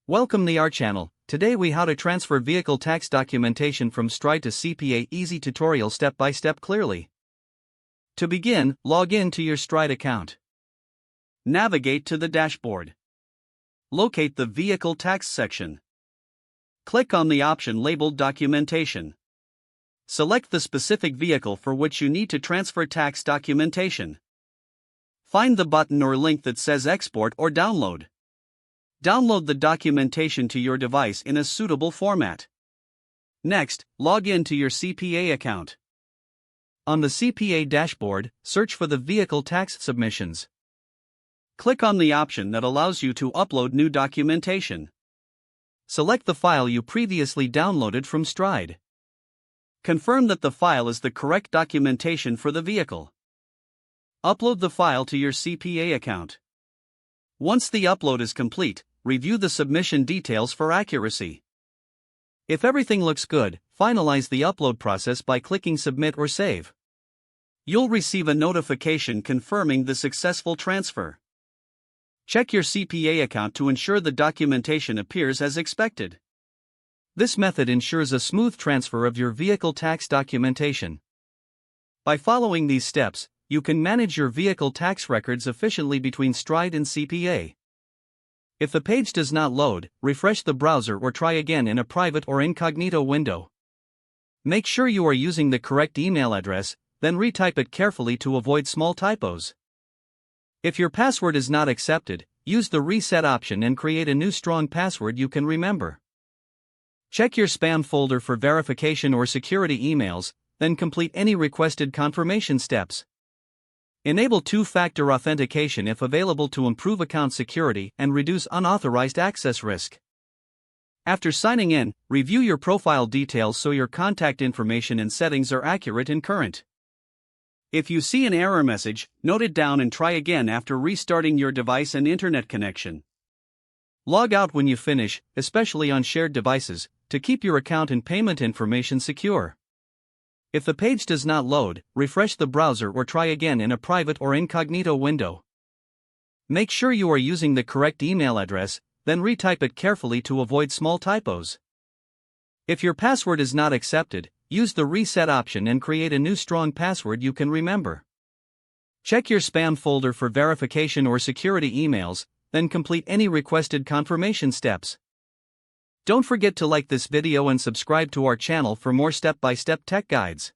Welcome to our channel. Today we how to transfer vehicle tax documentation from Stride to CPA. Easy tutorial step by step clearly. To begin, log in to your Stride account. Navigate to the dashboard. Locate the vehicle tax section. Click on the option labeled documentation. Select the specific vehicle for which you need to transfer tax documentation. Find the button or link that says export or download. Download the documentation to your device in a suitable format. Next, log in to your CPA account. On the CPA dashboard, search for the vehicle tax submissions. Click on the option that allows you to upload new documentation. Select the file you previously downloaded from Stride. Confirm that the file is the correct documentation for the vehicle. Upload the file to your CPA account. Once the upload is complete, review the submission details for accuracy. If everything looks good, finalize the upload process by clicking Submit or Save. You'll receive a notification confirming the successful transfer. Check your CPA account to ensure the documentation appears as expected. This method ensures a smooth transfer of your vehicle tax documentation. By following these steps, you can manage your vehicle tax records efficiently between Stride and CPA. If the page does not load, refresh the browser or try again in a private or incognito window. Make sure you are using the correct email address, then retype it carefully to avoid small typos. If your password is not accepted, use the reset option and create a new strong password you can remember. Check your spam folder for verification or security emails, then complete any requested confirmation steps. Enable two-factor authentication if available to improve account security and reduce unauthorized access risk. After signing in, review your profile details so your contact information and settings are accurate and current. If you see an error message, note it down and try again after restarting your device and internet connection. Log out when you finish, especially on shared devices, to keep your account and payment information secure. If the page does not load, refresh the browser or try again in a private or incognito window. Make sure you are using the correct email address, then retype it carefully to avoid small typos. If your password is not accepted, use the reset option and create a new strong password you can remember. Check your spam folder for verification or security emails, then complete any requested confirmation steps. Don't forget to like this video and subscribe to our channel for more step-by-step tech guides.